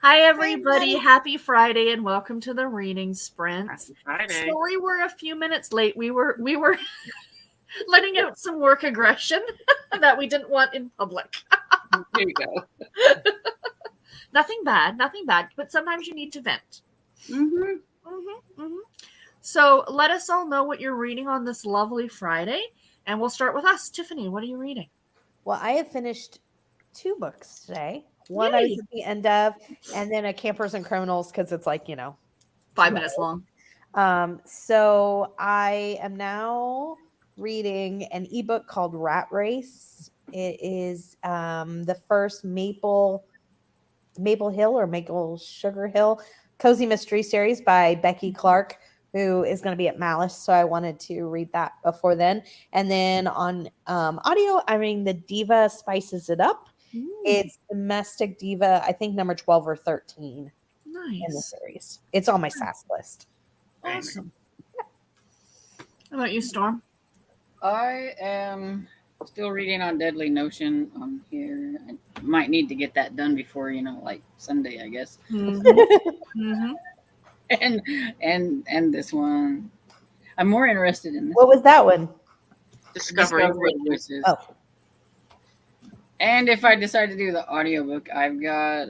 Hi, everybody. Happy Friday, and welcome to the reading sprint. Happy Friday. Sorry, we're a few minutes late. We were letting out some work aggression that we didn't want in public. There you go. Nothing bad, but sometimes you need to vent. Mm-hmm. So let us all know what you're reading on this lovely Friday, and we'll start with us. Tiffany, what are you reading? Well, I have finished 2 books today. One Yay. I was at the end of, and then a Campers and Criminals because it's like, 5 minutes long. So I am now reading an ebook called Rat Race. It is the first Maple Hill or Maple Sugar Hill cozy mystery series by Becky Clark, who is going to be at Malice. So I wanted to read that before then. And then on audio, I'm reading The Diva Spices It Up. It's Domestic Diva, I think number 12 or 13 in the series. It's on my SAS list. Awesome. How about you, Storm? I am still reading on Deadly Notion on here. I might need to get that done before, like Sunday, I guess. Mm-hmm. And this one. I'm more interested in this. What was that one? Discovery Voices. Oh. And if I decide to do the audiobook, I've got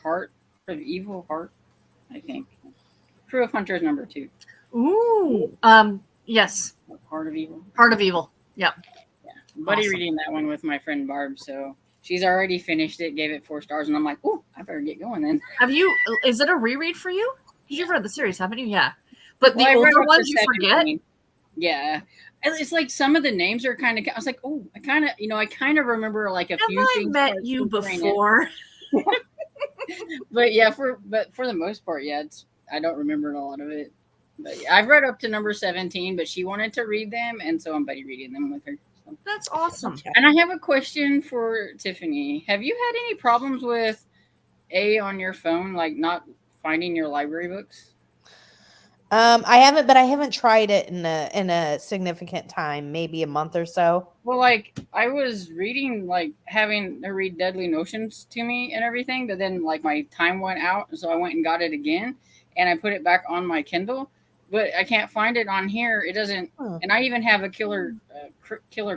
Heart of Evil, I think. Crew of Hunters number 2. Ooh. Yes. Heart of Evil. Heart of Evil. Yep. Yeah. Buddy Awesome. reading that one with my friend Barb, so she's already finished it, gave it 4 stars, and I'm like, oh, I better get going then. Is it a reread for you? You've read the series, haven't you? Yeah. But Well, the I read older up ones to you forget? 17. Yeah. It's like some of the names are kind of, I was like, oh, I kind of remember like a few things. Have I met you before? But yeah, for the most part, yeah, I don't remember a lot of it. But yeah, I've read up to number 17, but she wanted to read them, and so I'm buddy reading them with her. So. That's awesome. And I have a question for Tiffany. Have you had any problems with on your phone, like not finding your library books? I haven't tried it in a significant time, maybe a month or so. Well, like I was reading, like having to read Deadly Notions to me and everything, but then like my time went out, so I went and got it again, and I put it back on my Kindle, but I can't find it on here. It doesn't, and I even have a Killer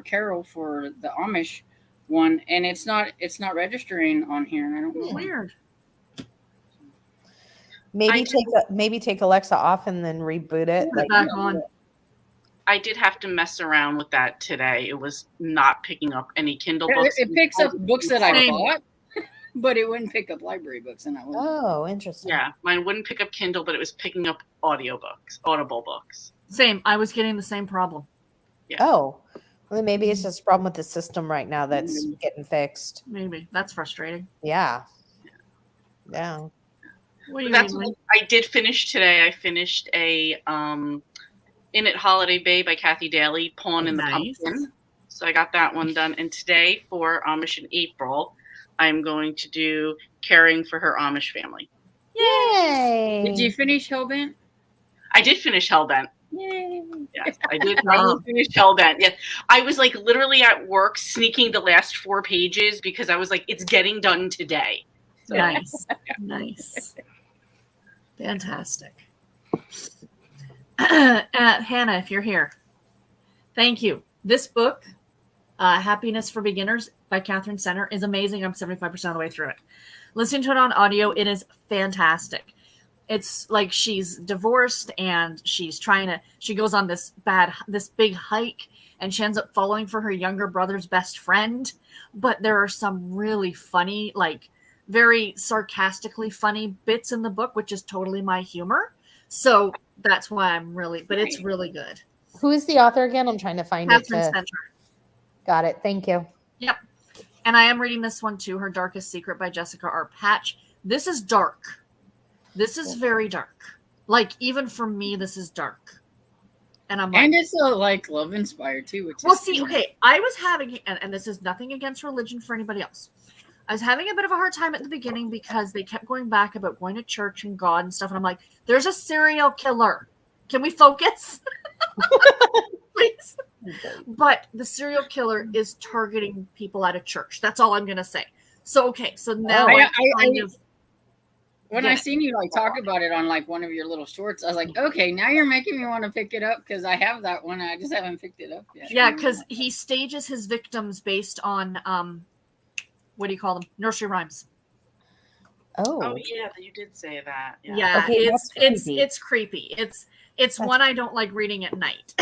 Carol for the Amish one, and it's not registering on here. I don't know. Weird. Maybe take Alexa off and then reboot it. Put it back on. I did have to mess around with that today. It was not picking up any Kindle books. It picks up books that I bought, but it wouldn't pick up library books. And interesting. Yeah, mine wouldn't pick up Kindle, but it was picking up Audible books. Same. I was getting the same problem. Yeah. Oh, well, maybe it's just a problem with the system right now that's getting fixed. Maybe. That's frustrating. Yeah. I did finish today. I finished a In It Holiday Bay by Kathy Daly, Pawn in the Pumpkin. So I got that one done. And today for Amish in April, I'm going to do Caring for Her Amish Family. Yay! Did you finish Hellbent? I did finish Hellbent. Yay! Yes, I did. I finish Hellbent. Yes, I was like literally at work sneaking the last 4 pages because I was like, it's getting done today. So, nice. Nice. Fantastic. Hannah, if you're here, thank you. This book, Happiness for Beginners by Catherine Center, is amazing. I'm 75% of the way through it. Listening to it on audio, it is fantastic. It's like she's divorced and she goes on this big hike, and she ends up falling for her younger brother's best friend. But there are some really funny, like very sarcastically funny bits in the book, which is totally my humor. So that's why it's really good. Who is the author again? I'm trying to find Catherine Center. Got it. Thank you. Yep. And I am reading this one too, Her Darkest Secret by Jessica R. Patch. This is dark. This is very dark. Like, even for me, this is dark. And I'm like, and it's like love inspired too. Okay, I was having, and this is nothing against religion for anybody else. I was having a bit of a hard time at the beginning because they kept going back about going to church and God and stuff. And I'm like, there's a serial killer. Can we focus? Please. But the serial killer is targeting people at a church. That's all I'm going to say. So, okay. So now When I seen you like talk about it on like one of your little shorts, I was like, okay, now you're making me want to pick it up because I have that one. I just haven't picked it up yet. Yeah, because he stages his victims based on what do you call them? Nursery rhymes. Oh yeah, you did say that. Yeah, Okay, it's creepy. It's one I don't like reading at night.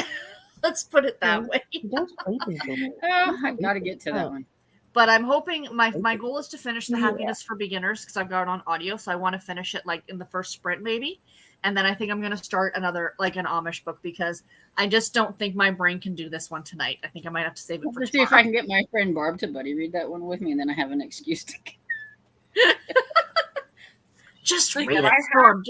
Let's put it that way. That's creepy. Oh, I've got to get to that one. But I'm hoping my goal is to finish the Happiness for Beginners because I've got it on audio, so I want to finish it like in the first sprint maybe. And then I think I'm going to start another like an Amish book because I just don't think my brain can do this one tonight. I think I might have to save it for Let's tomorrow. see if I can get my friend Barb to buddy read that one with me, and then I have an excuse to. Just read Like, it, Storm.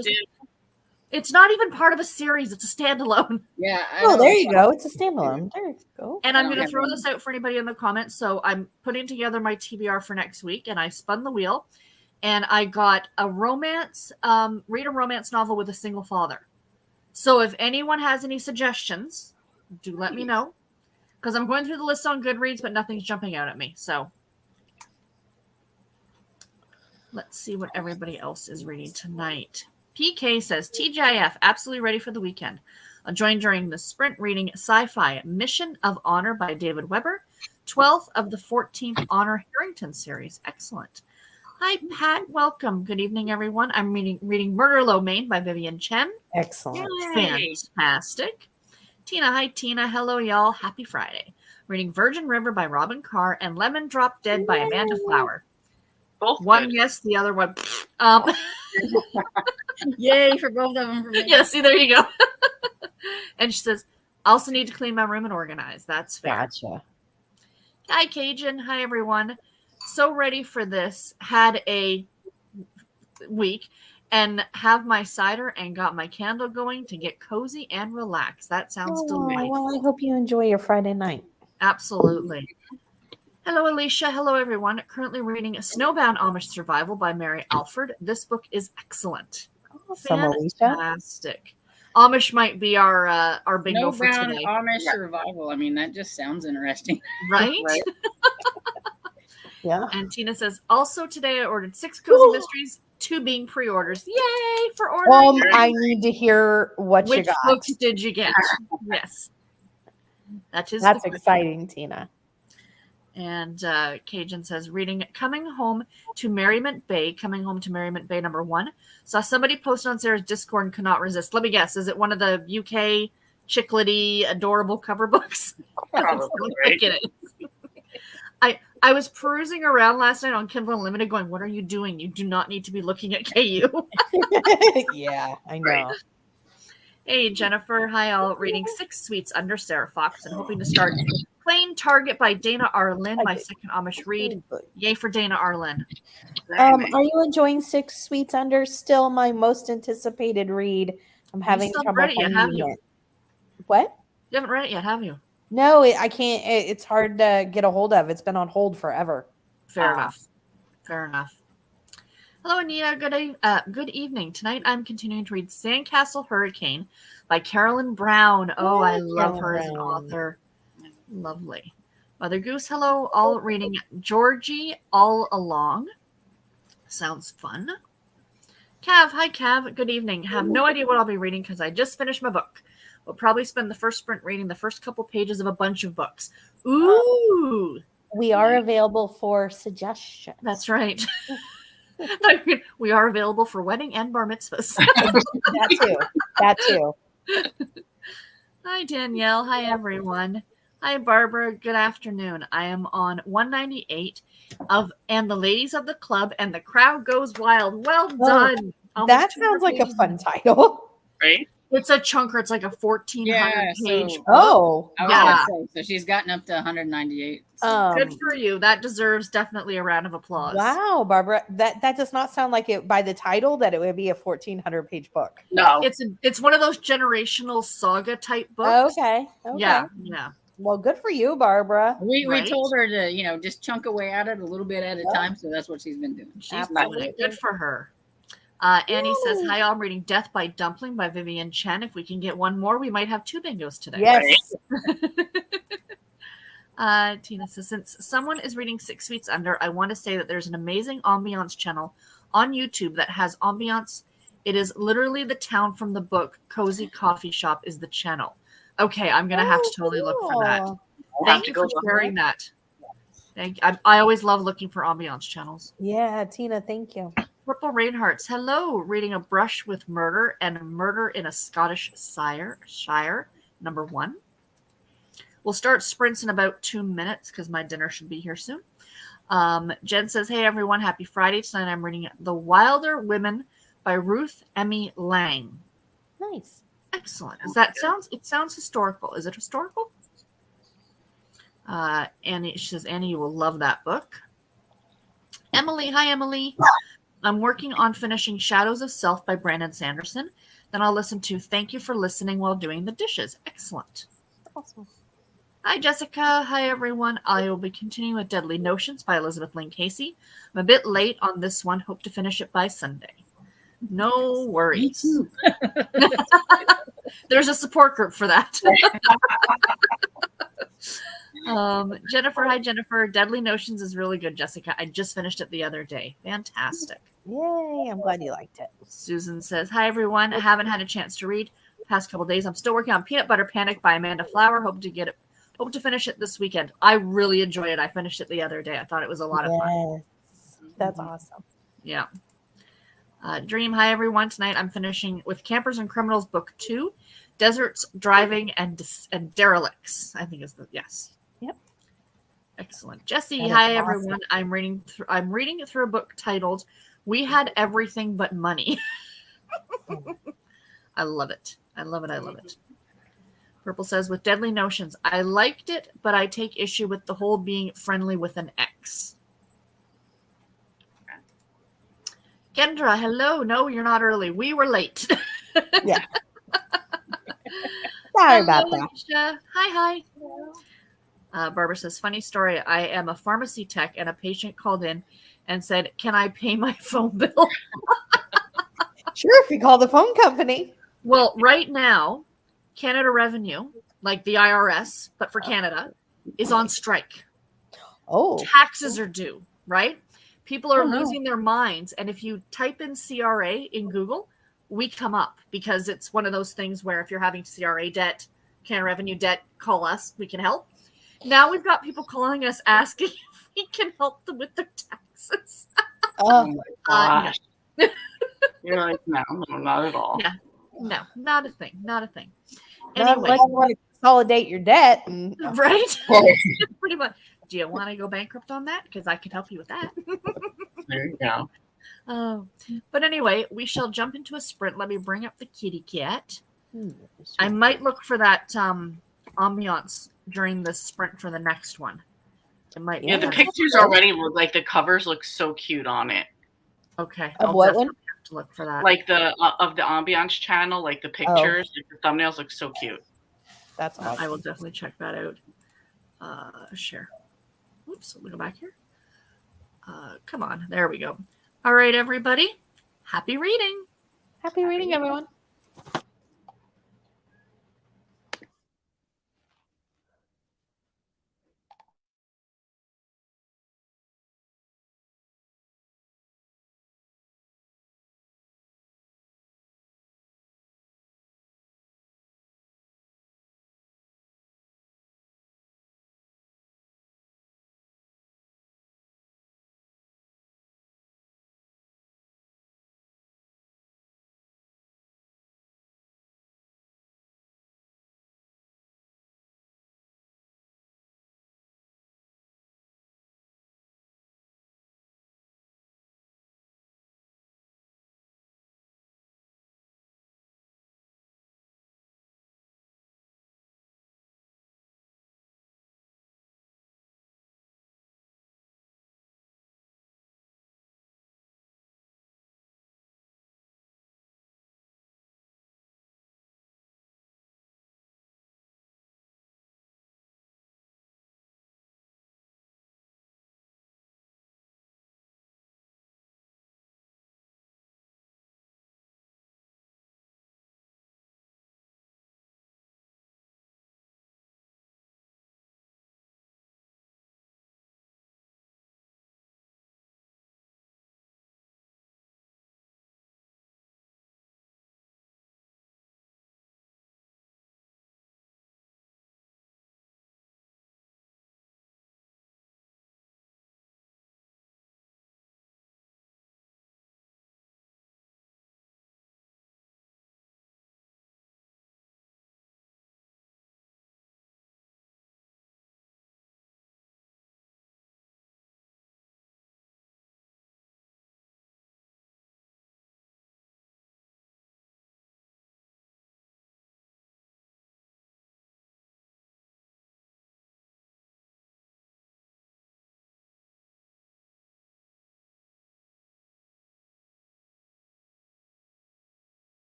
It's not even part of a series. It's a standalone. Yeah. There you go. It's a standalone. There you go. And I'm going to throw this out for anybody in the comments. So I'm putting together my TBR for next week, and I spun the wheel, and I got a romance, read a romance novel with a single father. So if anyone has any suggestions, do let me know, because I'm going through the list on Goodreads, but nothing's jumping out at me. So let's see what everybody else is reading tonight. PK says, TGIF, absolutely ready for the weekend. I'll join during the sprint reading Sci-Fi Mission of Honor by David Weber, 12th of the 14th Honor Harrington series. Excellent. Hi, Pat. Welcome. Good evening, everyone. I'm reading Murder Lo Mein by Vivian Chen. Excellent. Yay. Fantastic. Tina. Hi, Tina. Hello, y'all. Happy Friday. Reading Virgin River by Robin Carr and Lemon Drop Dead by Amanda Flower. Both One good. yes, the other one. Yay for both of them. For me. Yeah, see, there you go. And she says, I also need to clean my room and organize. That's fair. Gotcha. Hi, Cajun. Hi, everyone. So ready for this. Had a week and have my cider and got my candle going to get cozy and relax. That sounds delightful. Well, I hope you enjoy your Friday night. Absolutely. Hello, Alicia. Hello, everyone. Currently reading Snowbound Amish Survival by Mary Alford. This book is excellent. Awesome, Alicia. Fantastic. Amish might be our bingo for Snowbound today. Amish survival. I mean, that just sounds interesting. Right? Right. Yeah. And Tina says, also today I ordered 6 cozy mysteries, 2 being pre-orders. Yay for ordering. I need to hear what you Which got. books did you get? Yes. That's exciting, Tina. And Cajun says, reading Coming Home to Merriment Bay number 1. Saw somebody post on Sarah's Discord and could not resist. Let me guess. Is it one of the UK chiclety, adorable cover books? Probably, right? It is. I was perusing around last night on Kindle Unlimited going, what are you doing? You do not need to be looking at KU. Yeah, I know. Right. Hey, Jennifer. Hi, all. Reading 6 Sweets Under Sarah Fox and hoping to start Plain Target by Dana Arlen, my second Amish read. Yay for Dana Arlen. Are you enjoying 6 Sweets Under? Still my most anticipated read. I'm having still trouble read it yet, have finding you? it. What? You haven't read it yet, have you? No, I can't. It's hard to get a hold of. It's been on hold forever. Fair enough. Fair enough. Hello, Anita. Good evening. Tonight I'm continuing to read Sandcastle Hurricane by Carolyn Brown. Oh, I love her as an author. Lovely. Mother Goose, hello. All reading Georgie All Along. Sounds fun. Cav, hi Cav. Good evening. Have no idea what I'll be reading because I just finished my book. We'll probably spend the first sprint reading the first couple pages of a bunch of books. Ooh. We are available for suggestions. That's right. We are available for wedding and bar mitzvahs. That too. Hi, Danielle. Hi, everyone. Hi, Barbara. Good afternoon. I am on 198 of And the Ladies of the Club and the Crowd Goes Wild. Well done. That sounds like a fun title. Right? It's a chunker. It's like a 1,400 page. Oh, yeah. So she's gotten up to 198. Good for you. That deserves definitely a round of applause. Wow, Barbara. That does not sound like it by the title that it would be a 1,400 page book. No. It's one of those generational saga type books. Okay. Yeah. Well, good for you, Barbara. We Right? told her to, just chunk away at it a little bit at a time. So that's what she's been doing. She's doing it. Good for her. Annie says, hi, I'm reading Death by Dumpling by Vivian Chen. If we can get one more, we might have 2 bingos today. Yes. Tina says, since someone is reading 6 Sweets Under, I want to say that there's an amazing ambiance channel on YouTube that has ambiance. It is literally the town from the book. Cozy Coffee Shop is the channel. Okay, I'm gonna have to totally look for that. cool. I'll have Thank to you go for look. sharing that. I always love looking for ambiance channels. Yeah, Tina, thank you. Purple Rainhearts, hello. Reading A Brush with Murder and Murder in a Scottish Shire, number 1. We'll start sprints in about 2 minutes because my dinner should be here soon. Jen says, hey everyone, happy Friday. Tonight I'm reading The Wilder Women by Ruth Emmy Lang. Nice. Excellent. It sounds historical. Is it historical? Annie, she says, Annie, you will love that book. Emily, hi Emily. I'm working on finishing Shadows of Self by Brandon Sanderson. Then I'll listen to Thank You for Listening while doing the dishes. Excellent. Awesome. Hi Jessica. Hi everyone. I will be continuing with Deadly Notions by Elizabeth Lynn Casey. I'm a bit late on this one. Hope to finish it by Sunday. No worries. There's a support group for that. Jennifer, hi Jennifer. Deadly Notions is really good, Jessica. I just finished it the other day. Fantastic. Yay, I'm glad you liked it. Susan says, hi everyone. I haven't had a chance to read past couple days. I'm still working on Peanut Butter Panic by Amanda Flower. Hope to finish it this weekend. I really enjoyed it. I finished it the other day. I thought it was a lot of fun. That's awesome. Yeah. Dream, hi everyone. Tonight I'm finishing with Campers and Criminals Book 2, Deserts, Driving, and Derelicts. I think is the yes. Yep. Excellent. Jesse, That is hi awesome. everyone. I'm reading through a book titled We Had Everything But Money. I love it. I love it. I love it. Purple says, with Deadly Notions, I liked it, but I take issue with the whole being friendly with an ex. Kendra, hello. No, you're not early. We were late. Yeah. Sorry about Hello, that. Alicia. Hi. Barbara says, funny story. I am a pharmacy tech and a patient called in and said, can I pay my phone bill? Sure, if you call the phone company. Well, right now, Canada Revenue, like the IRS, but for Canada, is on strike. Oh. Taxes are due, right? People are Oh, no. losing their minds. And if you type in CRA in Google, we come up because it's one of those things where if you're having CRA debt, Canada Revenue debt, call us. We can help. Now we've got people calling us asking if we can help them with their taxes. Oh my gosh. No. You're like, no, not at all. Yeah. No, not a thing. Not a thing. Not Anyway, unless you want to consolidate your debt. right? Pretty much. Do you want to go bankrupt on that? Because I can help you with that. There you go. But anyway, we shall jump into a sprint. Let me bring up the kitty cat. I might look for that ambiance during the sprint for the next one. It might. Yeah, the be pictures already look like the covers look so cute on it. Okay. Of I'll what definitely one? have to look for that. Like the of the ambiance channel, like the pictures, like the thumbnails look so cute. That's awesome. I will definitely check that out. Share. Oops, let me go back here. Come on. There we go. All right, everybody. Happy reading. Happy reading, everyone.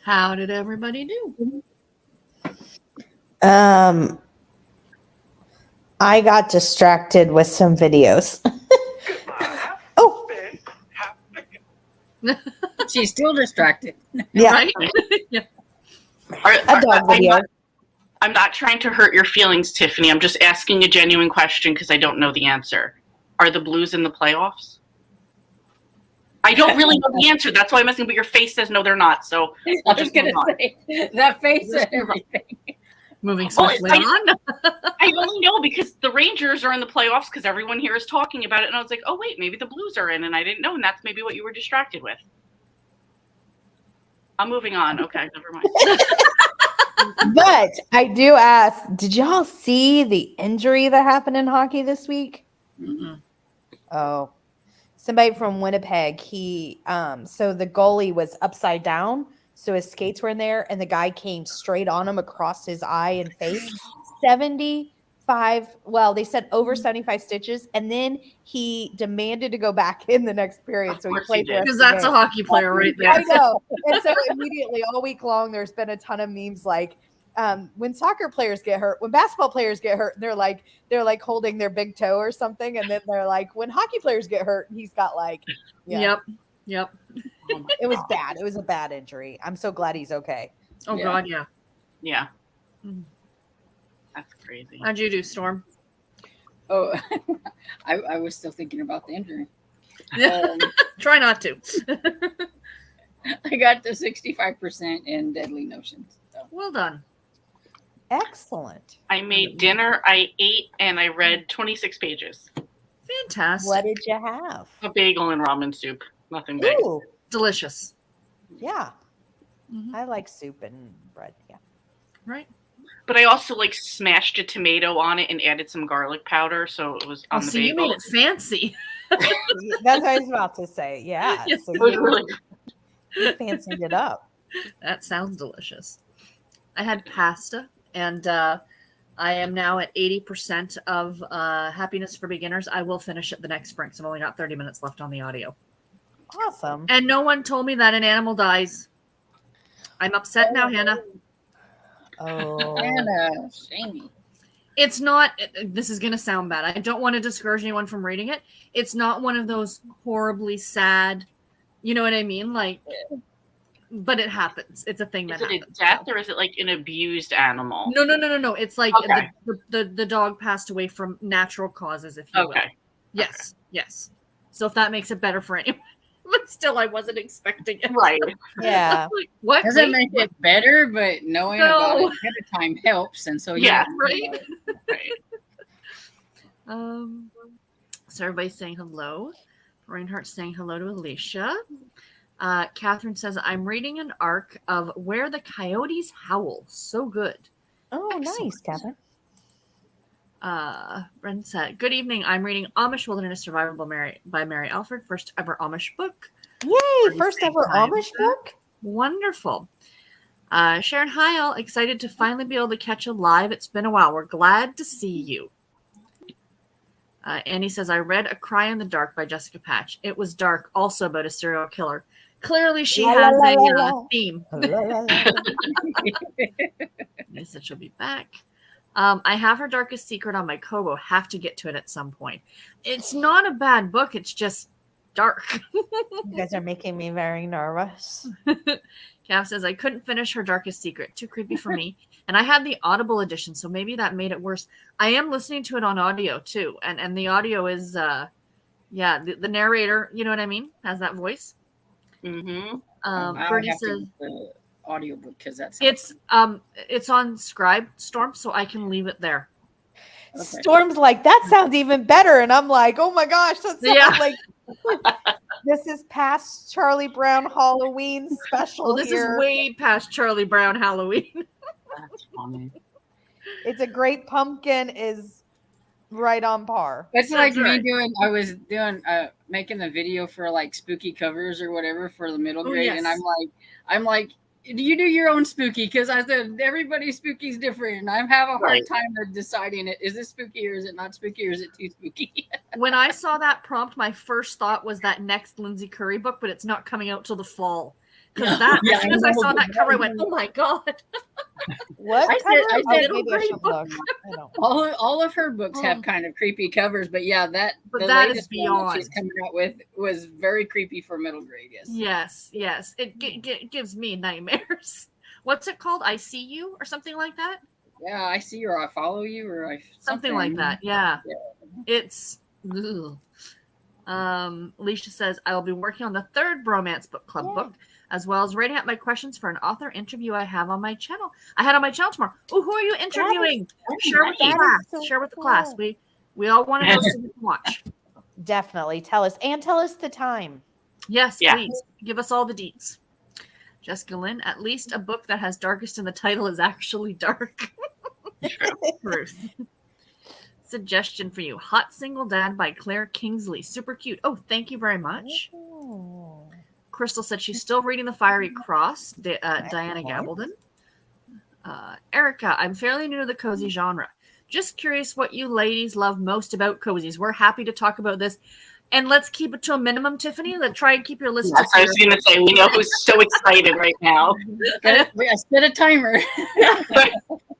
How did everybody do? I got distracted with some videos. Oh, She's still distracted. yeah, Right? Yeah. a dog video. I'm not trying to hurt your feelings, Tiffany. I'm just asking a genuine question because I don't know the answer. Are the Blues in the playoffs? I don't really know the answer. That's why I'm asking, but your face says no, they're not. So I I'll was just gonna move on. say that face Just and move on. everything. Moving Well, swiftly on. I only know because the Rangers are in the playoffs because everyone here is talking about it. And I was like, oh, wait, maybe the Blues are in. And I didn't know. And that's maybe what you were distracted with. I'm moving on. Okay, never mind. But I do ask, did y'all see the injury that happened in hockey this week? Mm-mm. Oh, somebody from Winnipeg. So the goalie was upside down, so his skates were in there, and the guy came straight on him across his eye and face. 75. Well, they said over 75 stitches, and then he demanded to go back in the next period. Of So he course played he the rest did. Because of the that's a game. hockey player right there. I know. And so immediately all week long, there's been a ton of memes like when soccer players get hurt, when basketball players get hurt, they're like holding their big toe or something. And then they're like, when hockey players get hurt, he's got like, yeah, Yep. Oh my it was God. bad. It was a bad injury. I'm so glad he's okay. Oh, Yeah. God, yeah. Yeah. Mhm. That's crazy. How'd you do, Storm? Oh, I was still thinking about the injury. Try not to. I got to 65% in Deadly Notions. So. Well done. Excellent. I made dinner, I ate, and I read 26 pages. Fantastic. What did you have? A bagel and ramen soup. Nothing big. Ooh, Delicious. yeah. Mhm. I like soup and bread. Yeah. Right? But I also like smashed a tomato on it and added some garlic powder, so it was Oh, on the so you bagel. made it fancy. That's what I was about to say. Yeah. Yes. So It was you really fancied it up. That sounds delicious. I had pasta, and I am now at 80% of Happiness for Beginners. I will finish it the next spring, so I've only got 30 minutes left on the audio. Awesome. And no one told me that an animal dies. I'm upset now, Hannah. Oh. Anna, shamey. It's not, this is going to sound bad. I don't want to discourage anyone from reading it. It's not one of those horribly sad, you know what I mean? Like, but it happens. It's a thing that Is it a happens. death or is it like an abused animal? No. It's like Okay. the dog passed away from natural causes, if you will. Okay. Yes. So if that makes it better for anyone. But still, I wasn't expecting it. Right. Yeah. Like, what? Doesn't Wait, make it better, but knowing about No. it ahead of time helps. And so, Yeah, right? Right. So everybody's saying hello. Reinhardt's saying hello to Alicia. Catherine says, I'm reading an arc of Where the Coyotes Howl. So good. Oh, Excellent. nice, Kevin. Bren said, good evening. I'm reading Amish Wilderness Survival by Mary Alford, first ever Amish book. Yay, first same ever time. Amish book? Wonderful. Sharon Heil, excited to finally be able to catch a live. It's been a while. We're glad to see you. Annie says, I read A Cry in the Dark by Jessica Patch. It was dark, also about a serial killer. Clearly she La, has la, la, a la, la. theme. La, la, la. They said she'll be back. I have her Darkest Secret on my Kobo. Have to get to it at some point. It's not a bad book. It's just dark. You guys are making me very nervous. Cav says, I couldn't finish her Darkest Secret. Too creepy for me. And I had the Audible edition, so maybe that made it worse. I am listening to it on audio, too. And the audio is, the narrator, you know what I mean? Has that voice. Mm-hmm. I Bernie have to says, get the audiobook because that's it's on Scribe, Storm, so I can leave it there. Okay. Storm's like, that sounds even better. And I'm like, oh my gosh, that sounds Yeah. like this is past Charlie Brown Halloween special. Well, this here. is way past Charlie Brown Halloween. That's funny. It's a Great Pumpkin is right on par. That's like me right. making the video for like spooky covers or whatever for the middle Oh, grade. yes. And I'm like, you do your own spooky because I said everybody's spooky is different. And I have a hard Right. time of deciding is this spooky or is it not spooky or is it too spooky? When I saw that prompt, my first thought was that next Lindsay Curry book, but it's not coming out till the fall. Because that, Yeah, as soon as I I know, saw that but cover, I that went, was- "Oh my god!" What? I said- cover? I Oh, said- maybe I should look. I don't. all of her books have kind of creepy covers, but yeah, But the that is latest one that she's beyond. coming out with was very creepy for middle grade. Yes. Yes. It gives me nightmares. What's it called? I See You or something like that. Yeah, I see you, or I follow you, or Something like that. Yeah. Yeah. It's. Ugh. Alicia says, I will be working on the 3rd Bromance Book Club book, as well as writing out my questions for an author interview I have on my channel. I had on my channel tomorrow. Oh, who are you interviewing? Share with the that is class. so Share with the cool. class. We all want to know so we can watch. Definitely tell us and tell us the time. Yes, Yeah. please. Give us all the deets. Jessica Lynn, at least a book that has darkest in the title is actually dark. Ruth. Suggestion for you. Hot Single Dad by Claire Kingsley. Super cute. Oh, thank you very much. Oh. Crystal said she's still reading The Fiery Cross, Diana Gabaldon. Erica, I'm fairly new to the cozy genre. Just curious what you ladies love most about cozies. We're happy to talk about this. And let's keep it to a minimum, Tiffany. Let's try and keep your list. Yes, I was going to say, we know who's so excited right now. Set a timer.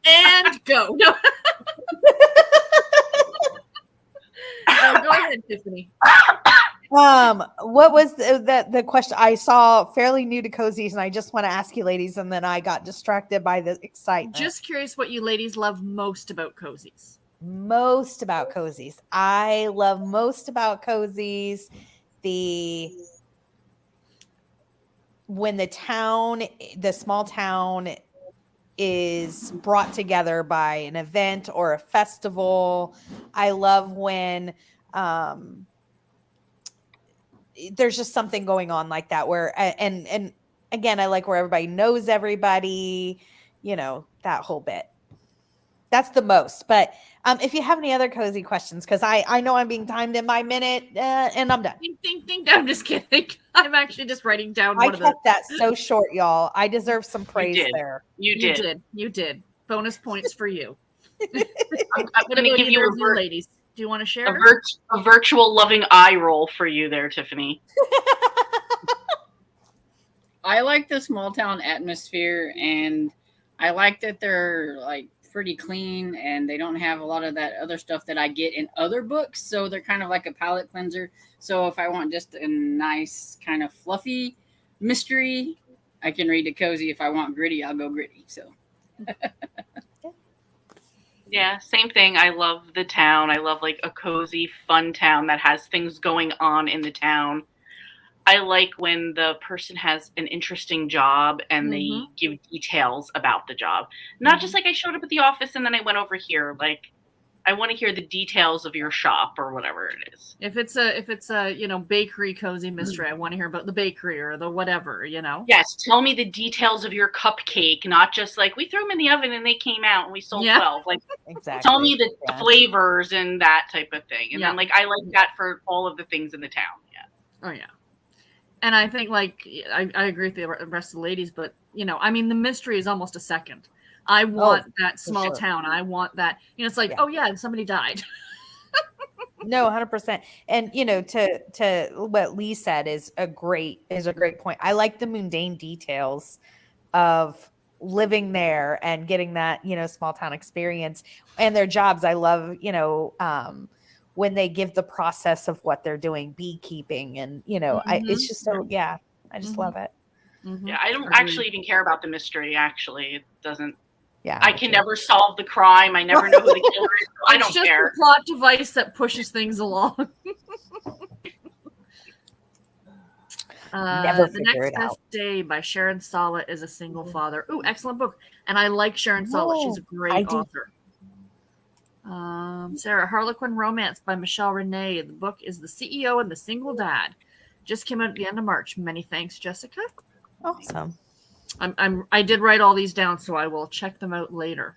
And go. No. Go ahead, Tiffany. What was the question? I saw fairly new to cozies, and I just want to ask you, ladies, and then I got distracted by the excitement. Just curious what you ladies love most about cozies. Most about cozies. I love most about cozies when the small town is brought together by an event or a festival. I love when there's just something going on like that where and again, I like where everybody knows everybody, that whole bit. That's the most. But if you have any other cozy questions, because I know I'm being timed in my minute and I'm done. Ding, ding, ding. I'm just kidding. I'm actually just writing down I one of the. kept that so short, y'all. I deserve some praise did. there. You did. Bonus points for you. I'm What going to about give you either of you ladies? Do you want to share? a virtual loving eye roll for you there, Tiffany. I like the small town atmosphere, and I like that they're like pretty clean and they don't have a lot of that other stuff that I get in other books. So they're kind of like a palate cleanser. So if I want just a nice kind of fluffy mystery, I can read a cozy. If I want gritty, I'll go gritty. So Yeah, same thing. I love the town. I love like a cozy, fun town that has things going on in the town. I like when the person has an interesting job and they give details about the job. Not just like I showed up at the office and then I went over here. Like I want to hear the details of your shop or whatever it is. If it's a bakery cozy mystery, I want to hear about the bakery or the whatever, Yes, tell me the details of your cupcake, not just like we threw them in the oven and they came out and we sold 12. Like Exactly. tell me the flavors and that type of thing. And then like I like that for all of the things in the town. Yeah. Oh yeah. And I think like I agree with the rest of the ladies, but the mystery is almost a second. I want that small town. I want that. It's like, oh yeah, and somebody died. No, 100%. And to what Lee said is a great point. I like the mundane details of living there and getting that small town experience and their jobs. I love when they give the process of what they're doing, beekeeping, and it's just so I just love it. Yeah, I don't actually even care about the mystery. Actually, it doesn't. Yeah, I can never solve the crime. I never know who the killer is. So I don't it's just care. a plot device that pushes things along. Never The figure Next it out. Best Day by Sharon Solid is a single father. Ooh, excellent book. And I like Sharon Solid. She's a great author. Sarah, Harlequin Romance by Michelle Renee. The book is The CEO and the Single Dad. Just came out at the end of March. Many thanks, Jessica. Awesome. I did write all these down, so I will check them out later.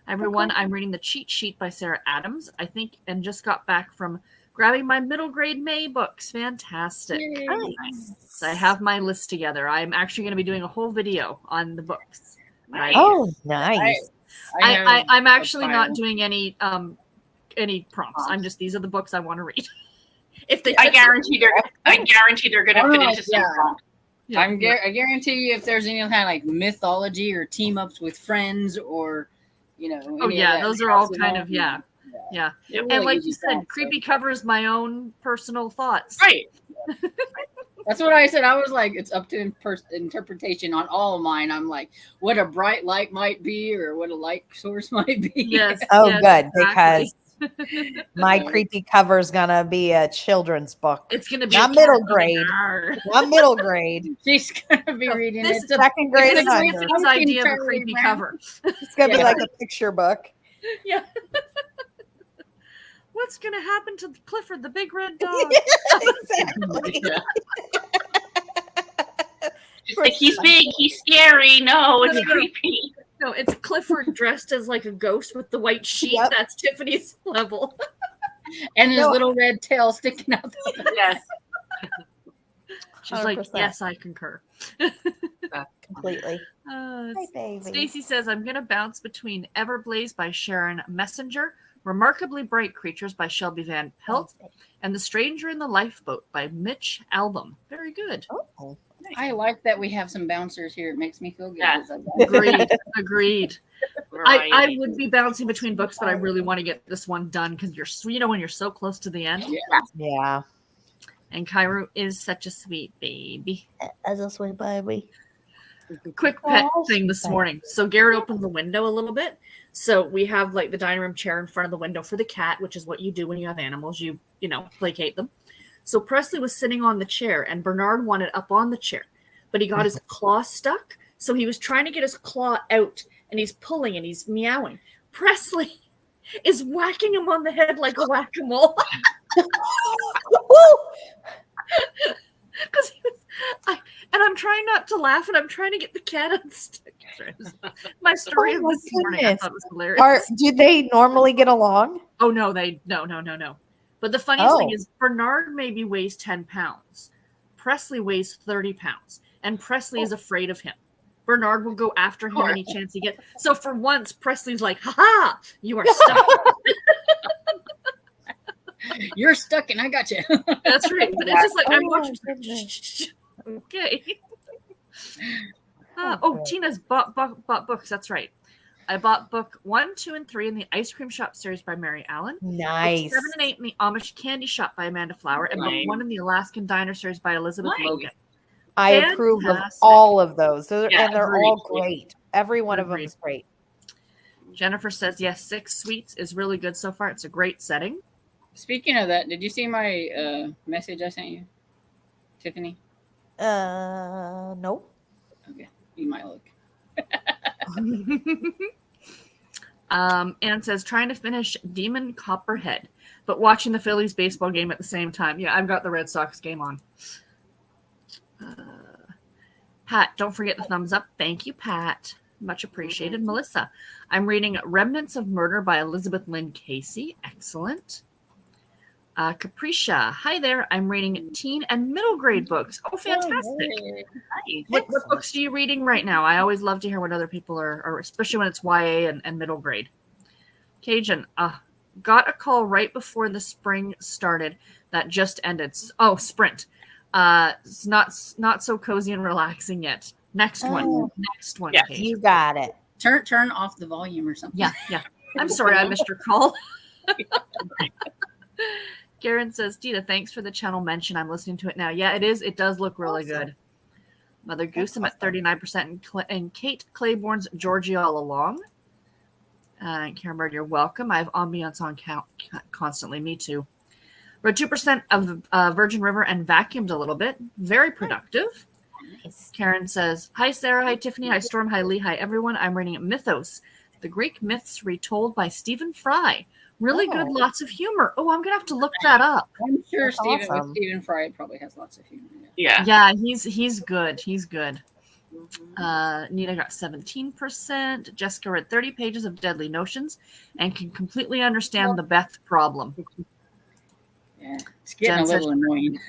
Everyone, I'm reading The Cheat Sheet by Sarah Adams, I think, and just got back from grabbing my middle grade May books. Fantastic. Nice. So I have my list together. I'm actually going to be doing a whole video on the books. Nice. Oh, nice. I'm actually not doing any prompts. I'm just, these are the books I want to read. If they I guarantee they're going to fit into some prompt. Yeah. I guarantee you, if there's any kind of like mythology or team ups with friends or, Oh any of yeah, that those are all house kind of involvement, yeah. they're And really like easy you to said, balance, creepy so. covers my own personal thoughts. Right. That's what I said. I was like, it's up to interpretation on all of mine. I'm like, what a bright light might be, or what a light source might be. Yes. Oh, yes, good, exactly. because my creepy cover is gonna be a children's book. It's gonna be Not a middle cat grade. movie. Not middle grade. She's gonna be reading This it. It's a Second grade This and is under. Tiffany's idea of a Charlie creepy Brown. cover. It's gonna be Yeah. like a picture book. Yeah. What's gonna happen to Clifford, the big red dog? Exactly. Yeah. Just like, he's big, he's scary. No, it's No, no, no. creepy. No, it's Clifford dressed as like a ghost with the white sheet. Yep. That's Tiffany's level. And his No. little red tail sticking out. Yes. She's like, 100%. yes, I concur. Completely. Uh, Hi, baby. Stacy says, I'm going to bounce between Everblaze by Sharon Messenger, Remarkably Bright Creatures by Shelby Van Pelt, and The Stranger in the Lifeboat by Mitch Album. Very good. Oh. I like that we have some bouncers here. It makes me feel good. Yeah. Agreed. Agreed. I Variety. would be bouncing between books, but I really want to get this one done because when you're so close to the end. Yeah. And Cairo is such a sweet baby. As a sweet baby. Quick pet Oh, thing this morning. So Garrett opened the window a little bit. So we have like the dining room chair in front of the window for the cat, which is what you do when you have animals. You placate them. So Presley was sitting on the chair and Bernard wanted up on the chair, but he got his claw stuck. So he was trying to get his claw out and he's pulling and he's meowing. Presley is whacking him on the head like a whack-a-mole. Because and I'm trying not to laugh, and I'm trying to get the cat unstuck. My story of my this morning, I goodness. thought was hilarious. Do they normally get along? Oh no, no. But the funniest thing is Bernard maybe weighs 10 pounds. Presley weighs 30 pounds, and Presley is afraid of him. Bernard will go after him any chance he gets. So for once, Presley's like, "Ha ha! You are stuck." You're stuck and I got you. That's right. But it's just like I'm Oh, watching. goodness. Okay. Okay. Tina's bought books. That's right. I bought book 1, 2, and 3 in the Ice Cream Shop series by Mary Allen. Nice. Book 7 and 8 in the Amish Candy Shop by Amanda Flower, and Nice. book 1 in the Alaskan Diner series by Elizabeth Nice. Logan. I approve of Fantastic. all of those. Yeah, And they're agreed. all great. Every one of them Agreed. is great. Jennifer says, yes, 6 Sweets is really good so far. It's a great setting. Speaking of that, did you see my message I sent you, Tiffany? Nope. Okay, you might look. Anne says, trying to finish Demon Copperhead, but watching the Phillies baseball game at the same time. Yeah, I've got the Red Sox game on. Pat, don't forget the thumbs up. Thank you, Pat. Much appreciated. Melissa, I'm reading Remnants of Murder by Elizabeth Lynn Casey. Excellent. Capricia, hi there. I'm reading teen and middle grade books. Oh, fantastic. Nice. What books are you reading right now? I always love to hear what other people are, or especially when it's YA and middle grade. Cajun, got a call right before the spring started that just ended. Oh, Sprint. It's not so cozy and relaxing yet. Next one. Yes. Cajun. You got it. Turn off the volume or something. Yeah. I'm sorry I missed your call. Garen says, Dita, thanks for the channel mention. I'm listening to it now. Yeah, it is. It does look really good. Mother Goose, I'm at 39%. And Kate Claiborne's Georgie All Along. Karen Bird, you're welcome. I have ambiance on count constantly. Me too. Read 2% of Virgin River and vacuumed a little bit. Very productive. Nice. Karen says, hi, Sarah. Hi, Tiffany. Hi, Storm. Hi, Lee. Hi, everyone. I'm reading Mythos, the Greek myths retold by Stephen Fry. Really good, lots of humor. Oh, I'm going to have to look that up. I'm sure That's Stephen awesome. Stephen Fry probably has lots of humor. Yeah. Yeah, he's good. He's good. Nina got 17%. Jessica read 30 pages of Deadly Notions and can completely understand the Beth problem. Yeah, it's getting Jen a little annoying.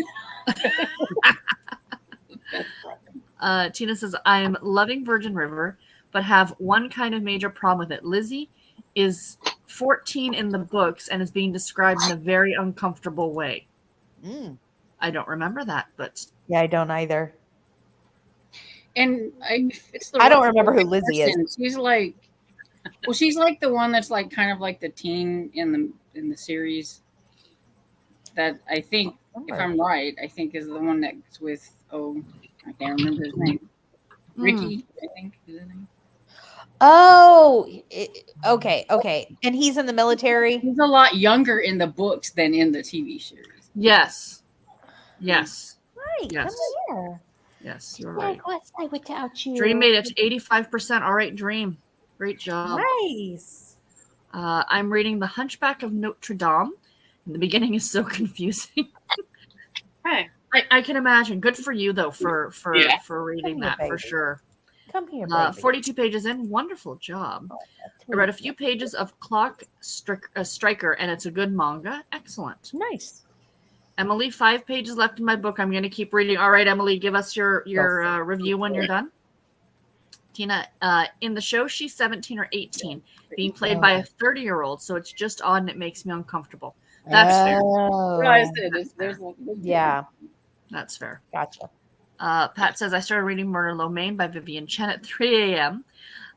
Tina says, I'm loving Virgin River, but have one kind of major problem with it. Lizzie is 14 in the books and is being described in a very uncomfortable way. Mm. I don't remember that, but Yeah, I don't either. And it's the I don't right remember who Lizzie is. person. She's like, well, she's like the one that's like kind of like the teen in the series. That I think, if I'm right, I think is the one that's with I can't remember his name. Ricky, I think is his name. Oh, okay. And he's in the military. He's a lot younger in the books than in the TV series. Yes. Yes. Right. Yes. Come here. Yes, you're right. What's I without you? Dream made it to 85%. All right, Dream. Great job. Nice. I'm reading The Hunchback of Notre Dame. And the beginning is so confusing. Hey. I can imagine. Good for you though for reading Come here, that for baby. sure. Come here, baby. 42 pages in. Wonderful job. I read a few pages of Clock Striker, and it's a good manga. Excellent. Nice. Emily, 5 pages left in my book. I'm going to keep reading. All right, Emily, give us your review when you're done. Tina, in the show, she's 17 or 18, being played by a 30-year-old, so it's just odd and it makes me uncomfortable. That's fair. Realized it. There's Yeah, That's fair. gotcha. Pat says, I started reading Murder Lo Mein by Vivian Chen at 3 a.m.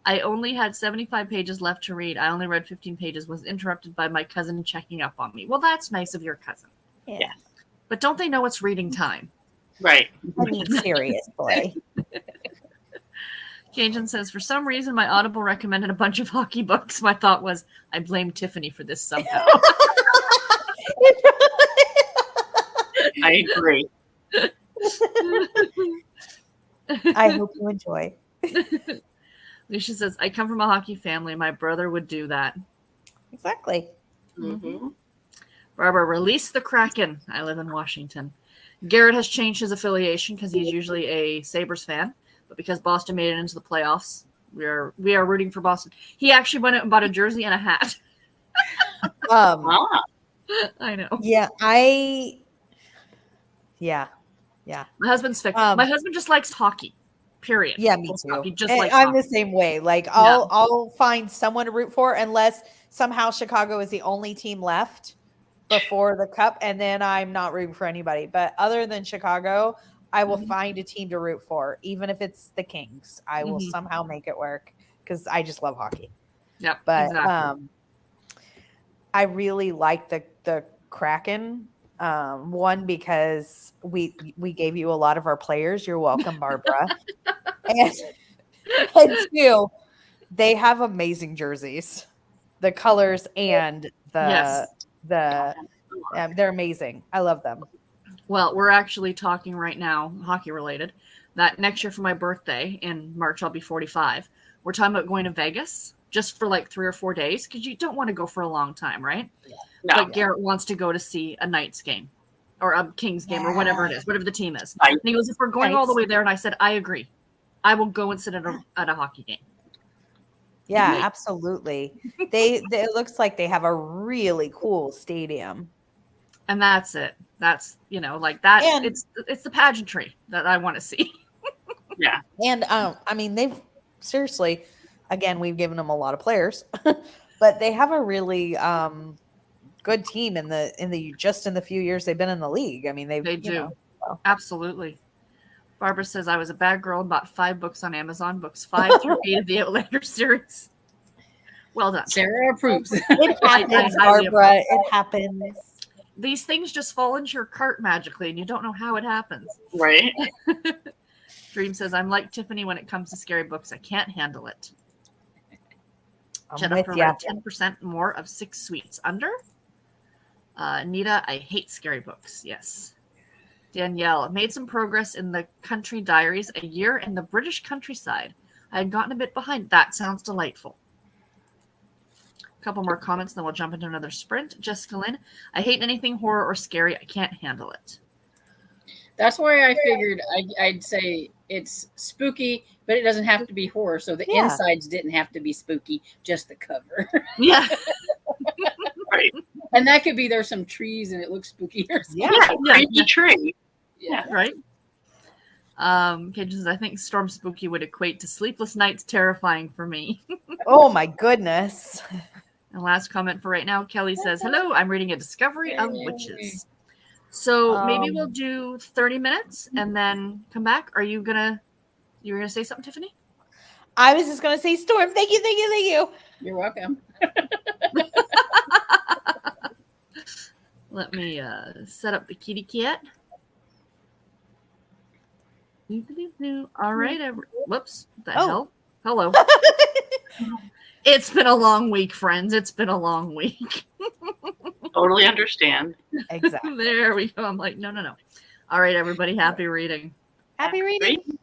I only had 75 pages left to read. I only read 15 pages, was interrupted by my cousin checking up on me. Well, that's nice of your cousin. Yeah. But don't they know it's reading time? Right. I mean, seriously. Cajun says, for some reason, my Audible recommended a bunch of hockey books. My thought was, I blame Tiffany for this somehow. I agree. I hope you enjoy. Lucia says, I come from a hockey family. My brother would do that. Exactly. Mm-hmm. Barbara, release the Kraken. I live in Washington. Garrett has changed his affiliation because he's usually a Sabres fan. But because Boston made it into the playoffs, we are rooting for Boston. He actually went out and bought a jersey and a hat. Ah, I know. Yeah, yeah. My husband's fickle. My husband just likes hockey. Period. Yeah, me Full too. stop. He just And likes I'm hockey. the same way. Like I'll find someone to root for unless somehow Chicago is the only team left before the cup, and then I'm not rooting for anybody. But other than Chicago, I will find a team to root for, even if it's the Kings. I will somehow make it work because I just love hockey. Yep. But exactly. I really like the Kraken. One, because we gave you a lot of our players. You're welcome, Barbara. and two, they have amazing jerseys, the colors and they're amazing. I love them. Well, we're actually talking right now, hockey related, that next year for my birthday in March, I'll be 45. We're talking about going to Vegas just for like 3 or 4 days because you don't want to go for a long time, right? no. But Garrett wants to go to see a Knights game or a Kings game or whatever it is, whatever the team is. Right. And he goes, if we're going all the way there, and I said, I agree. I will go and sit at a hockey game. Yeah, Right. absolutely. It looks like they have a really cool stadium. And that's it. That's, like that. And- it's the pageantry that I want to see. Yeah. And I mean, they've seriously, again, we've given them a lot of players, but they have a really good team in the few years they've been in the league. I mean, They do. Absolutely. Barbara says, I was a bad girl and bought 5 books on Amazon, books 5 through 8 of the Outlander series. Well done. Sarah approves. It I happens, highly Barbara. approve. It happens. These things just fall into your cart magically, and you don't know how it happens. Right. Dream says, I'm like Tiffany when it comes to scary books. I can't handle it. I'm Jennifer with ya. read 10% more of 6 Sweets Under. Nita, I hate scary books. Yes. Danielle, made some progress in the Country Diaries, a year in the British countryside. I had gotten a bit behind. That sounds delightful. A couple more comments, then we'll jump into another sprint. Jessica Lynn, I hate anything horror or scary. I can't handle it. That's why I figured I'd say it's spooky, but it doesn't have to be horror. So the insides didn't have to be spooky, just the cover. Yeah. Right. And that could be there's some trees and it looks spooky or something. Yeah. Creepy tree. Yeah. Right. Cajun says, I think Storm Spooky would equate to Sleepless Nights terrifying for me. Oh my goodness. And last comment for right now, Kelly says, hello, I'm reading A Discovery of Witches. So maybe we'll do 30 minutes and then come back. Are you You were going to say something, Tiffany? I was just gonna say, Storm, thank you, thank you, thank you. You're welcome. Let me set up the kitty cat. All right. Whoops. The hell? Hello. It's been a long week, friends. It's been a long week. Totally understand. Exactly. There we go. I'm like, no. All right, everybody. Happy reading. Happy reading.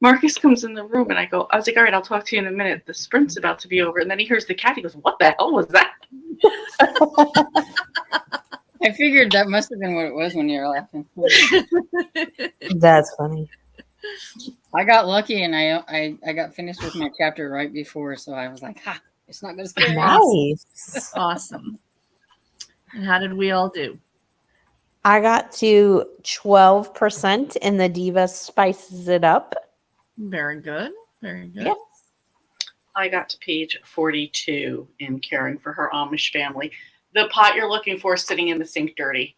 Marcus comes in the room, and I was like, all right, I'll talk to you in a minute. The sprint's about to be over. And then he hears the cat. He goes, what the hell was that? I figured that must have been what it was when you were laughing. That's funny. I got lucky and I got finished with my chapter right before, so I was like, ha, it's not going to scare me. Nice. Awesome. And how did we all do? I got to 12% and the Diva spices it up. Very good. Very good. Yep. I got to page 42 in caring for her Amish family. The pot you're looking for is sitting in the sink dirty.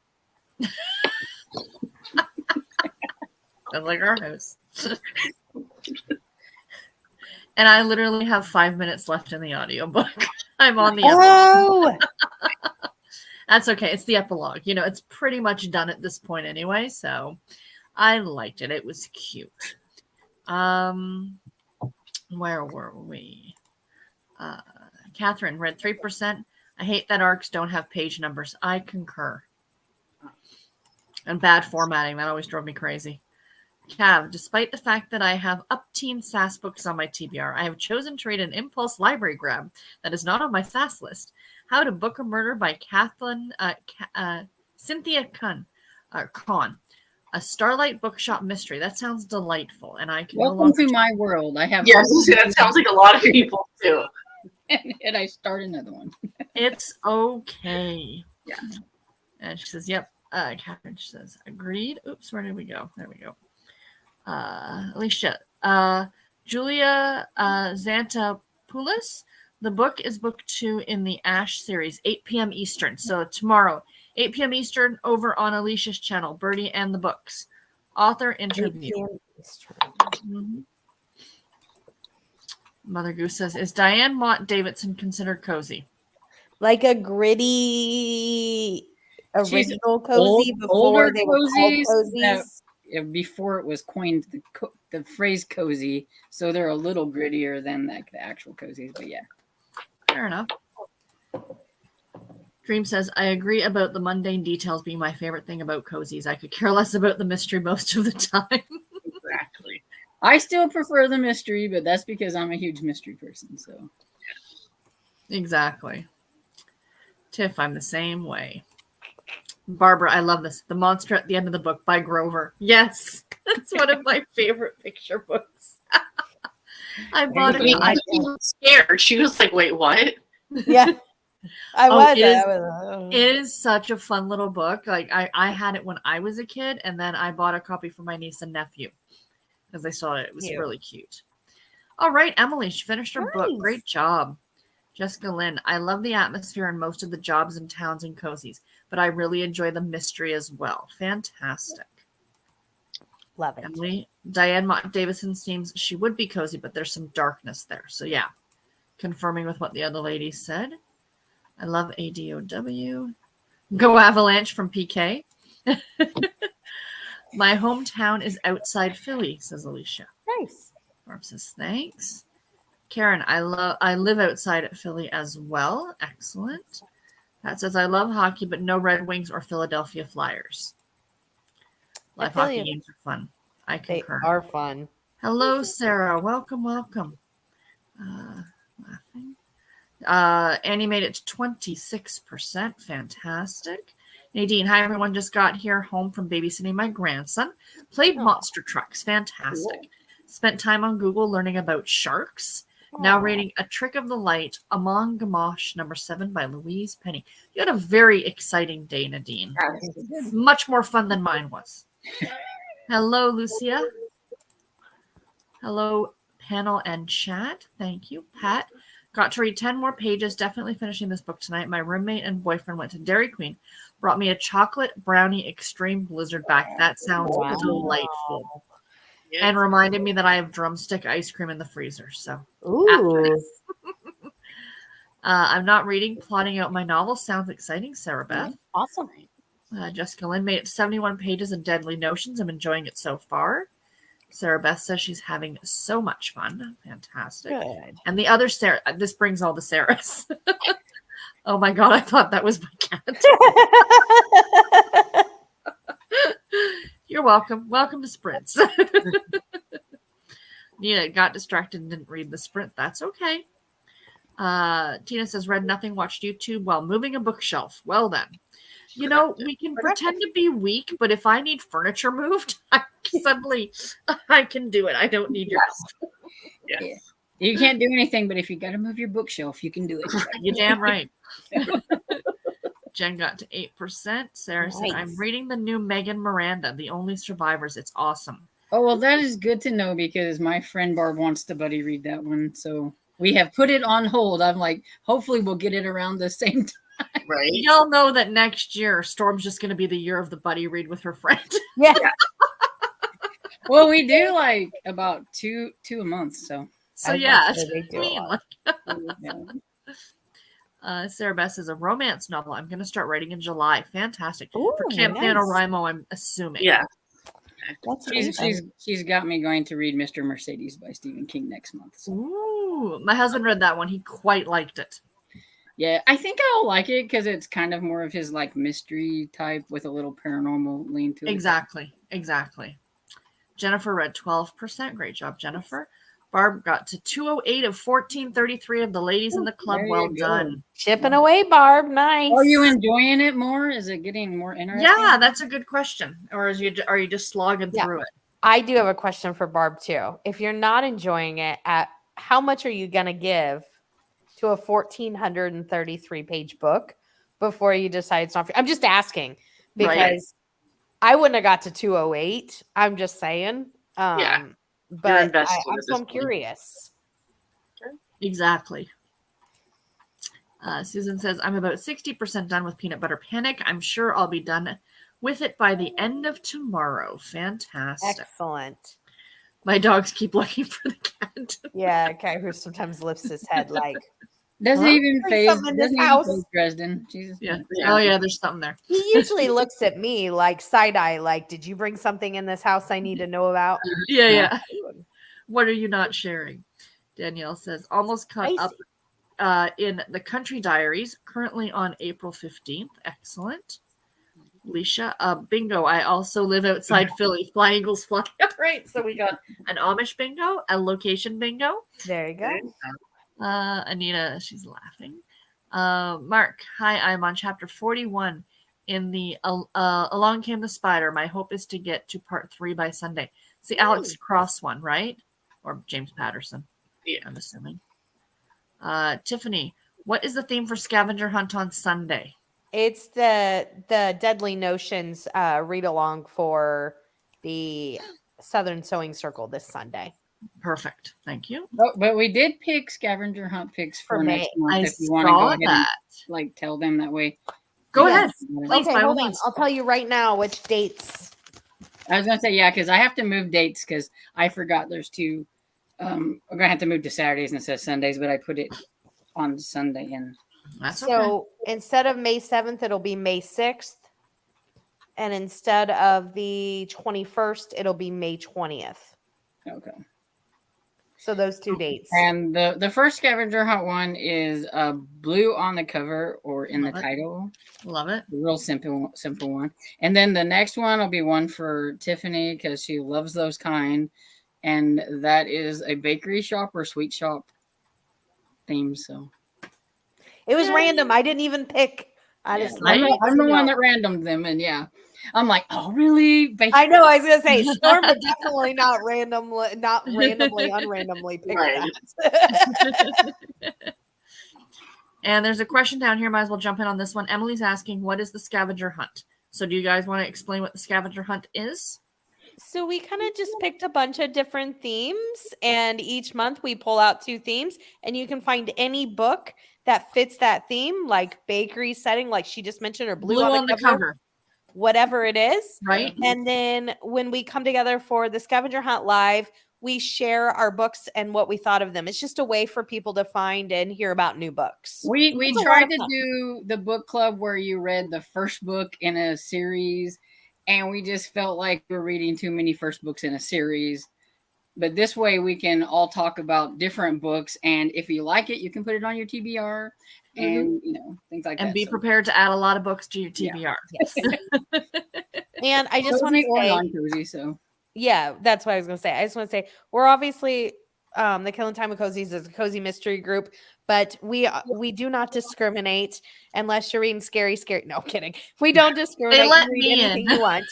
Sounds like our house. And I literally have 5 minutes left in the audiobook. I'm on the epilogue. Oh, That's okay. It's the epilogue. You know, it's pretty much done at this point anyway, so I liked it. It was cute. Where were we? Catherine read 3%. I hate that arcs don't have page numbers. I concur. And bad formatting. That always drove me crazy. Cav, despite the fact that I have up-teen SAS books on my TBR, I have chosen to read an impulse library grab that is not on my SAS list. How to Book a Murder by Cynthia Kahn. A Starlight Bookshop mystery. That sounds delightful. And I can Welcome to my world. I have Yes, that sounds like a lot of people too. and I start another one. It's okay. Yeah. And she says, yep. Catherine, she says, agreed. Oops, where did we go? There we go. Alicia. Julia Xantopoulos. The book is book 2 in the Ash series, 8 p.m. Eastern. So tomorrow, 8 p.m. Eastern, over on Alicia's channel, Birdie and the Books. Author interview. Mm-hmm. Mother Goose says, is Diane Mott Davidson considered cozy? like a gritty original cozy Old- before older they were cozies called that- cozies. Before it was coined the phrase cozy, so they're a little grittier than the actual cozies, but yeah. Fair enough. Dream says, I agree about the mundane details being my favorite thing about cozies. I could care less about the mystery most of the time. Exactly. I still prefer the mystery, but that's because I'm a huge mystery person. So Exactly. Tiff, I'm the same way. Barbara, I love this. The Monster at the End of the Book by Grover. Yes, that's one of my favorite picture books. I bought I mean, it. she was scared. She was like, wait, what? Yeah, I Oh, was. it is- I was It is such a fun little book. Like I had it when I was a kid, and then I bought a copy for my niece and nephew because they saw it. It was Cute. really cute. All right, Emily, she finished her book. Nice. Great job. Jessica Lynn, I love the atmosphere in most of the jobs and towns and cozies, but I really enjoy the mystery as well. Fantastic. love it. Emily, Diane Mott Davison seems she would be cozy, but there's some darkness there. So yeah, confirming with what the other lady said. I love ADOW. Go Avalanche from PK. My hometown is outside Philly, says Alicia. Nice. Barb says thanks. Karen, I live outside at Philly as well. Excellent. Pat says I love hockey, but no Red Wings or Philadelphia Flyers. Live feel hockey you. games are fun. I They concur. are fun. Hello, Sarah. Welcome. Laughing. Annie made it to 26%. Fantastic. Nadine, hi everyone. Just got here home from babysitting my grandson. Played Oh. monster trucks. Fantastic. Spent time on Google learning about sharks. Now Aw. reading A Trick of the Light, Amon Gamache, number 7 by Louise Penny. You had a very exciting day, Nadine. Much more fun than mine was. Hello, Lucia. Hello, panel and chat. Thank you, Pat. Got to read 10 more pages. Definitely finishing this book tonight. My roommate and boyfriend went to Dairy Queen. Brought me a chocolate brownie extreme blizzard back. That sounds Wow. delightful. Yes. And reminded me that I have drumstick ice cream in the freezer. So Ooh. I'm not reading. Plotting out my novel. Sounds exciting, Sarah Beth. Awesome. Jessica Lynn made it to 71 pages of Deadly Notions. I'm enjoying it so far. Sarah Beth says she's having so much fun. Fantastic. Good. And the other Sarah, this brings all the Sarahs. Oh my God, I thought that was my cat. You're welcome. Welcome to Sprints. Nina got distracted and didn't read the sprint. That's okay. Tina says, read nothing, watched YouTube while moving a bookshelf. Well done. You know, we can pretend to be weak, but if I need furniture moved, I can do it. I don't need your help. Yes. Yeah. You can't do anything, but if you got to move your bookshelf, you can do it. You're damn right. Jen got to 8%. Sarah said, I'm reading the new Megan Miranda, The Only Survivors. It's awesome. Oh, well, that is good to know because my friend Barb wants to buddy read that one. So we have put it on hold. I'm like, hopefully we'll get it around the same time. Right. Y'all know that next year, Storm's just going to be the year of the buddy read with her friend. Yeah. Well, we do like about two a month. So Yeah. They do a lot. Sarah Bess is a romance novel. I'm going to start writing in July. Fantastic. Ooh, For Camp nice. NaNoWriMo, I'm assuming. Yeah. That's amazing. she's got me going to read Mr. Mercedes by Stephen King next month. So. Ooh, my husband read that one. He quite liked it. Yeah, I think I'll like it because it's kind of more of his like mystery type with a little paranormal lean to it. Exactly. Jennifer read 12%. Great job, Jennifer. Barb got to 208 of 1433 of the ladies in the club. There Well you go. done. Chipping away, Barb. Nice. Are you enjoying it more? Is it getting more interesting? Yeah, that's a good question. Or are you just slogging through it? I do have a question for Barb too. If you're not enjoying it, how much are you gonna give to a 1,433 page book before you decide it's not for you? I'm just asking because I wouldn't have got to 208. I'm just saying. But I'm curious. Exactly. Susan says, I'm about 60% done with Peanut Butter Panic. I'm sure I'll be done with it by the end of tomorrow. Fantastic. Excellent. My dogs keep looking for the cat. Yeah, a guy who sometimes lifts his head like, Doesn't even There's phase something in this house. Dresden. Jesus. Yeah. Oh, yeah, there's something there. he usually looks at me like side eye, like, did you bring something in this house I need to know about? Yeah. What are you not sharing? Danielle says, almost caught up in The Country Diaries, currently on April 15th. Excellent. Alicia, bingo. I also live outside Philly. Fly Eagles fly. Right. So we got an Amish bingo, a location bingo. There you go. Anita, she's laughing. Mark, hi, I'm on chapter 41 in the Along Came the Spider. My hope is to get to part 3 by Sunday. It's the Alex Cross one, right? Or James Patterson. Yeah. I'm assuming. Tiffany, what is the theme for Scavenger Hunt on Sunday? It's the Deadly Notions read along for the Southern Sewing Circle this Sunday. Perfect. Thank you. But we did pick scavenger hunt picks for May. next month. I If you want to go saw ahead that. and like tell them that way. Go Yes. ahead. Please, Okay, by all hold on. means. I'll tell you right now which dates. I was gonna say because I have to move dates because I forgot there's two. I'm gonna have to move to Saturdays instead of Sundays, but I put it on Sunday and That's So instead of May 7th, it'll be May 6th. And instead of the 21st, it'll be May 20th. okay. So those two dates. And the first scavenger hunt one is blue on the cover or in Love the it. title. Love it. The real simple one. And then the next one will be one for Tiffany because she loves those kind. And that is a bakery shop or sweet shop theme. So It was random. I didn't even pick. I'm the one that randomed them. And I'm like, oh, really? I know. I was gonna say Storm would definitely not randomly, unrandomly pick that. And there's a question down here. Might as well jump in on this one. Emily's asking, what is the scavenger hunt? So do you guys want to explain what the scavenger hunt is? So we kind of just picked a bunch of different themes, and each month we pull out 2 themes, and you can find any book that fits that theme, like bakery setting, like she just mentioned, or blue on the cover. Whatever it is. Right. And then when we come together for the scavenger hunt live, we share our books and what we thought of them. It's just a way for people to find and hear about new books. We It's a tried lot of to fun. do the book club where you read the first book in a series, and we just felt like we're reading too many first books in a series. But this way we can all talk about different books, and if you like it, you can put it on your TBR and things like that. And be prepared to add a lot of books to your TBR. Yes. And I just want to say, cozy, so Yeah, that's what I was going to say. I just want to say we're obviously the Killing Time with Cozies is a cozy mystery group, but we do not discriminate unless you're reading scary. No, kidding. We don't discriminate. let You read me anything in. you want.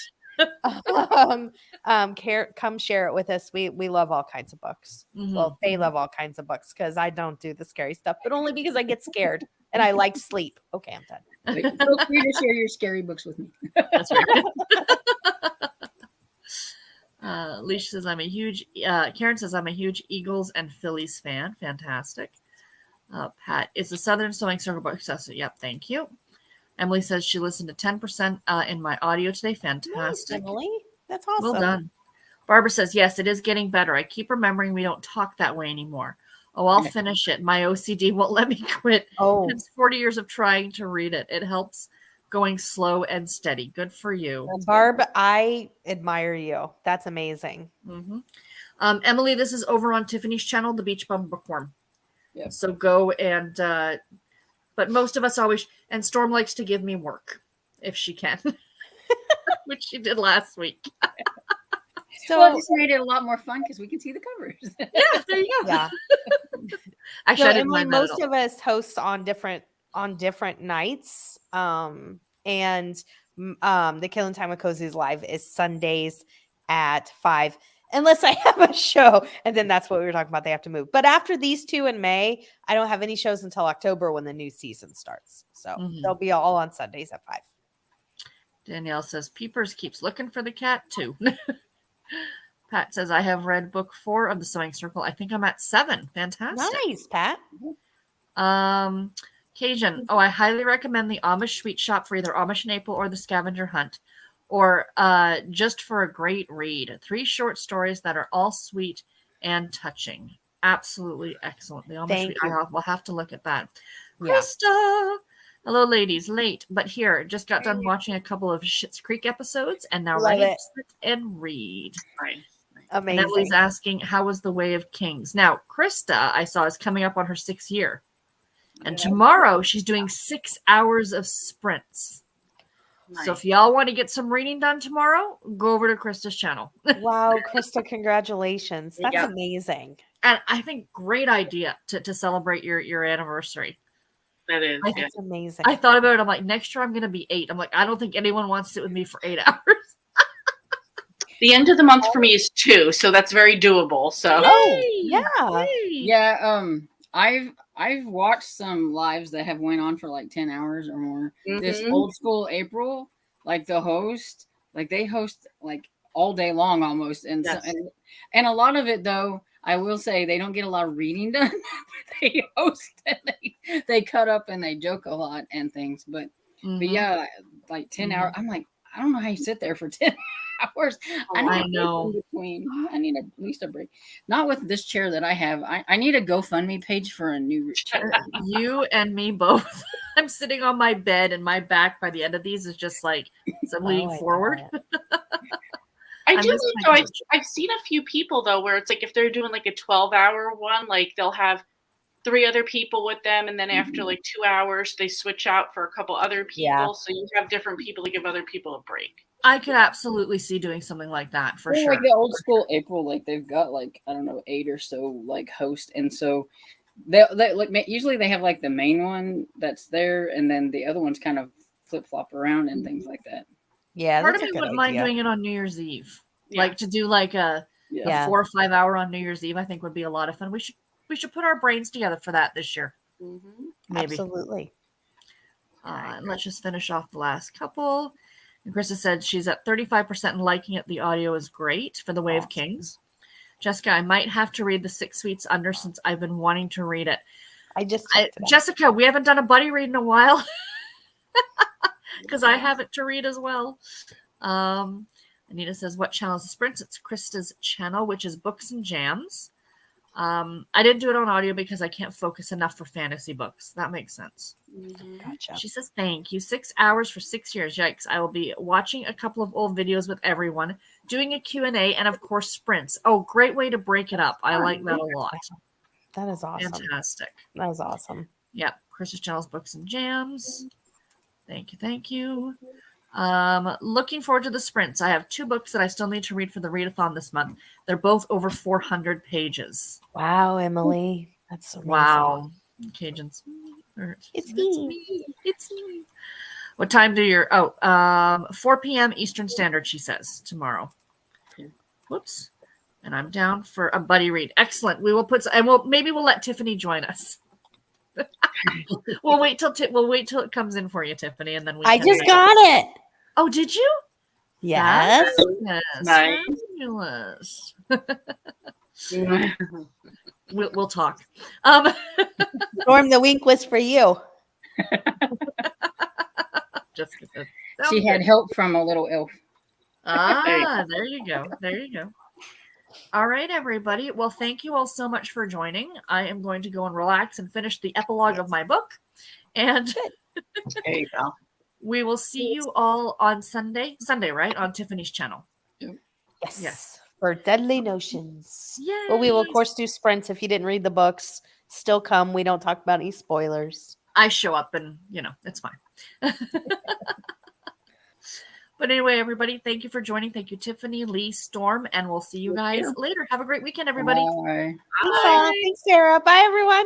Come share it with us. We love all kinds of books. Mhm. Well, they love all kinds of books because I don't do the scary stuff, but only because I get scared and I like sleep. Okay, I'm done. Feel free to share your scary books with me. That's right. Alicia says I'm a huge. Karen says I'm a huge Eagles and Phillies fan. Fantastic. Pat is a Southern Sewing Circle book successor. Yep, thank you. Emily says she listened to 10% in my audio today. Fantastic. Nice, Emily. That's awesome. Well done. Barbara says, yes, it is getting better. I keep remembering we don't talk that way anymore. Oh, I'll finish it. My OCD won't let me quit. Oh, It's 40 years of trying to read it. It helps going slow and steady. Good for you. Barb, I admire you. That's amazing. Mm-hmm. Emily, this is over on Tiffany's channel, The Beach Bum Bookworm. Yep. So go and, but most of us always, and Storm likes to give me work if she can, which she did last week. So Well, it just made it a lot more fun because we can see the covers. Yeah, there you go. yeah. Actually, So I didn't Emily, mind that at most all. of us host on different nights. And the Killing Time with Cozy's live is Sundays at 5. Unless I have a show, and then that's what we were talking about. They have to move. But after these two in May, I don't have any shows until October when the new season starts. So Mhm. they'll be all on Sundays at 5. Danielle says Peepers keeps looking for the cat too. Pat says I have read book 4 of the Sewing Circle. I think I'm at 7. Fantastic. Nice, Pat. Cajun. Oh, I highly recommend the Amish Sweet Shop for either Amish in April or the Scavenger Hunt, or just for a great read. 3 short stories that are all sweet and touching. Absolutely excellent. The Amish Thank Sweet. you. We'll have to look at that. Yeah. Krista. Hello, ladies. Late, but here. Just got done watching a couple of Schitt's Creek episodes and now Love ready it. to sit and read. Right. And Amazing. Emily's asking, how was the Way of Kings? Now, Krista, I saw, is coming up on her 6th year. And tomorrow she's doing 6 hours of sprints. Nice. So if y'all want to get some reading done tomorrow, go over to Krista's channel. Wow, Krista, congratulations. That's Yeah. amazing. And I think great idea to celebrate your anniversary. That is. I- Yeah. That's amazing. I thought about it. I'm like, next year I'm going to be 8. I'm like, I don't think anyone wants to sit with me for 8 hours. The end of the month for me is 2, so that's very doable. So Oh, Yay! yeah. Yay! Yeah, I've watched some lives that have went on for like 10 hours or more. This Mhm. old school April, like the host, like they host like all day long almost, and Yes. and a lot of it though, I will say they don't get a lot of reading done. They host and they cut up and they joke a lot and things, but Mhm. yeah, like 10 hours. I'm like, I don't know how you sit there for 10 hours. I need a break know. in between. I need at least a break. Not with this chair that I have. I need a GoFundMe page for a new chair. You and me both. I'm sitting on my bed and my back by the end of these is just like, so I'm leaning Oh, I forward. bet. I I do miss like my though. couch. I've seen a few people though where it's like if they're doing like a 12-hour one, like they'll have 3 other people with them, and then after like 2 hours they switch out for a couple other people. Yeah. So you have different people to give other people a break. I could absolutely see doing something like that for Well, sure. like the old school April, like they've got like I don't know 8 or so like hosts, and so they like usually they have like the main one that's there, and then the other ones kind of flip flop around and things like that. Yeah, Part of that's me a good wouldn't mind idea. doing it on New Year's Eve. Yeah. Like to do like a Yeah. 4 or 5 hour on New Year's Eve, I think would be a lot of fun. We should put our brains together for that this year. Mhm. Maybe. Absolutely. And let's just finish off the last couple. And Krista said she's at 35% and liking it. The audio is great for The Way of Awesome. Kings. Jessica, I might have to read The 6 Sweets Under since I've been wanting to read it. I just checked it out. Jessica, we haven't done a buddy read in a while because I have it to read as well. Anita says, what channel is the Sprints? It's Krista's channel, which is Books and Jams. I didn't do it on audio because I can't focus enough for fantasy books. That makes sense. Mhm. Gotcha. She says, thank you. 6 hours for 6 years. Yikes. I will be watching a couple of old videos with everyone, doing a Q&A, and of course, sprints. Oh, great way to break it up. I like that a lot. That is awesome. Fantastic. That is awesome. Yep. Krista's channel's Books and Jams. Thank you. Thank you. Looking forward to the sprints. I have 2 books that I still need to read for the readathon this month. They're both over 400 pages. Wow, Emily. That's amazing. Wow. Cajuns. It's me. It's me. What time do your 4 p.m. Eastern Standard, she says, tomorrow. Whoops. And I'm down for a buddy read. Excellent. We will put and we'll let Tiffany join us. we'll wait till it comes in for you, Tiffany, and then we I just got it. Oh, did you? Yes. Nice. Fabulous. Nice. We'll talk. Storm, the wink was for you. Just She had help from a little elf. there you go. There you go. All right, everybody. Well, thank you all so much for joining. I am going to go and relax and finish the epilogue of my book. And There you go. we will see you all on Sunday, right? On Tiffany's channel. Yes. Yes. For Deadly Notions. Yay. But we will, of course, do sprints if you didn't read the books. Still come. We don't talk about any spoilers. I show up and, it's fine. But anyway, everybody, thank you for joining. Thank you, Tiffany, Lee, Storm, and we'll see you guys later. Have a great weekend, everybody. Bye. Thanks, Sarah. Bye, everyone.